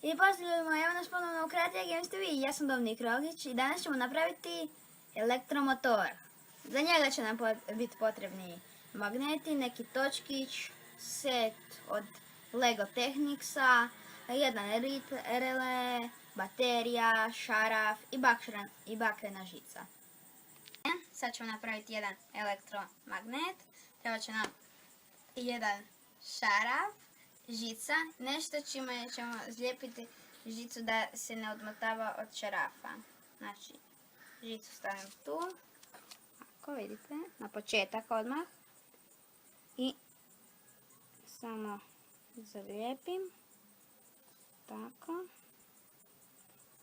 I pozdravljamo, evo nas ponovno u Kreativa Games TV, ja sam Dominik Rogić i danas ćemo napraviti elektromotor. Za njega će nam biti potrebni magneti, neki točkić, set od Lego Technicsa, jedan relé, baterija, šaraf i bakrena žica. Sad ćemo napraviti jedan elektromagnet, treba će nam jedan šaraf, žica, nešto čime ćemo zlijepiti žicu da se ne odmotava od šarafa. Znači, žicu stavim tu, ako vidite, na početak odmah i samo zalijepim, tako,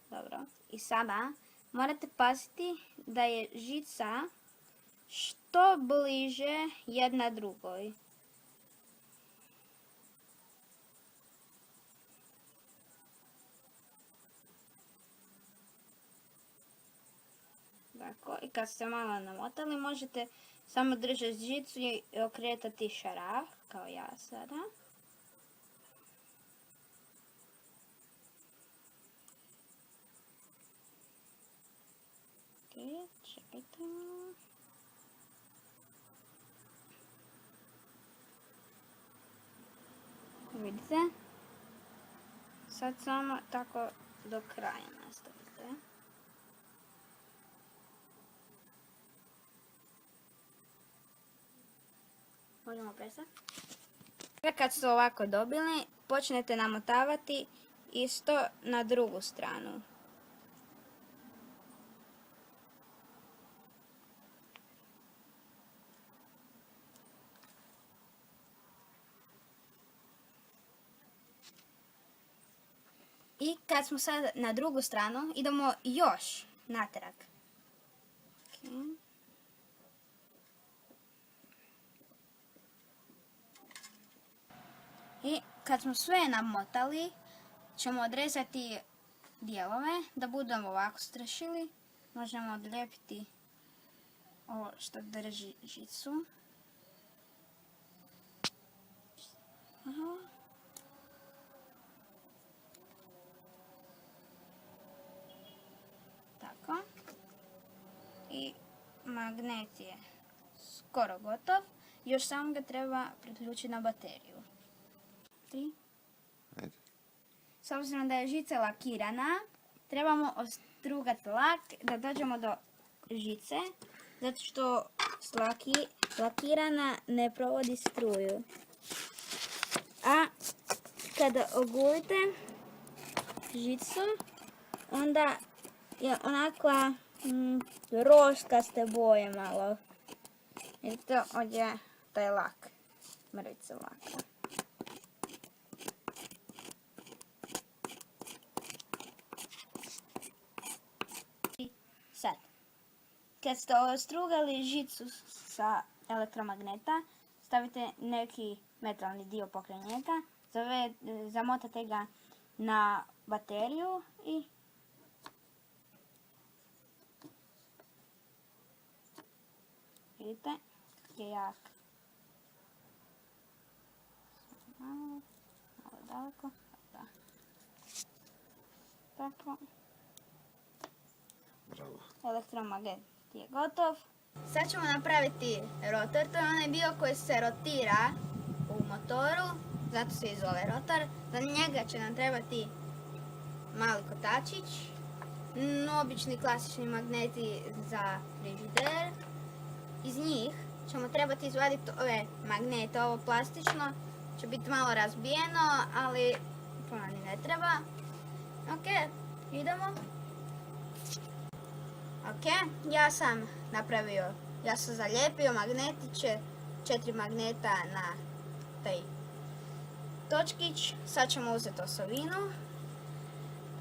dobro. I sada morate paziti da je žica što bliže jedna drugoj. Tako, i kad ste malo namotali, možete samo držati žicu i okretati šaraf, kao ja sada. Ok, čekajte. Vidite? Sad samo tako do kraja nastavite. Možemo prestati. Kad ste ovako dobili, počnete namotavati isto na drugu stranu. I kad smo sad na drugu stranu, idemo još natrag. Okay. I kad smo sve namotali, ćemo odrezati dijelove da budemo ovako strašili. Možemo odlijepiti ovo što drži žicu. Tako. I magnet je skoro gotov. Još samo ga treba priključiti na bateriju. S obzirom da je žica lakirana, trebamo ostrugati lak da dođemo do žice, zato što lakirana ne provodi struju. A kada ogulite žicu, onda je onakva roškaste boje malo. Vidite, ovdje je taj lak, mrvice laka. Sad, kad ste ostrugali žicu sa elektromagneta, stavite neki metalni dio pokrenjeta, zamotate ga na bateriju i vidite kako je jak. Malo daleko. Tako. Elektromagnet je gotov. Sad ćemo napraviti rotor, to je onaj dio koji se rotira u motoru, zato se i zove rotor. Za njega će nam trebati mali kotačić, obični klasični magneti za frižider. Iz njih ćemo trebati izvaditi ove magnete, ovo plastično će biti malo razbijeno, ali puno ni ne treba. Ok, idemo. Ok, ja sam zalijepio magnetiće, 4 magneta na taj točkić. Sad ćemo uzeti osovinu,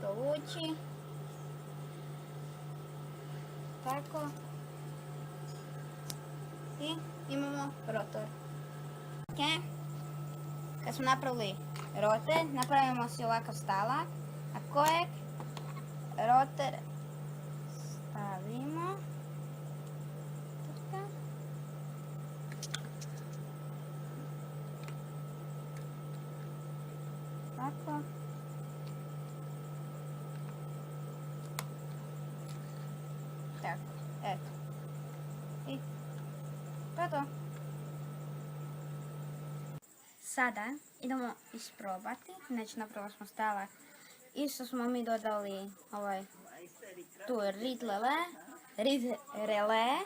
provući, tako, i imamo rotor. Ok, kad smo napravili rotor, napravimo si ovakav stalak, na kojeg rotor stavimo. Tako. Eto. I to je to. Sada idemo isprobati, znači napravili smo stavak. Isto smo mi dodali tu rit rele,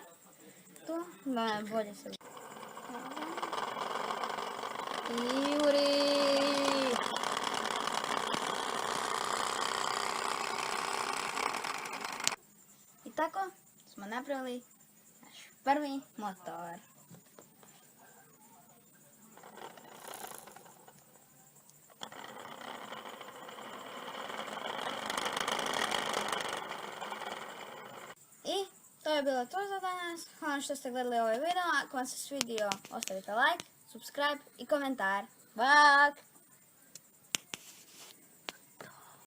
tu, da nam bolje se... Juri! I tako smo napravili naš prvi motor. I to je bilo to za danas. Hvala što ste gledali ovaj video. Ako vam se svidio, ostavite like, subscribe i komentar. Bak!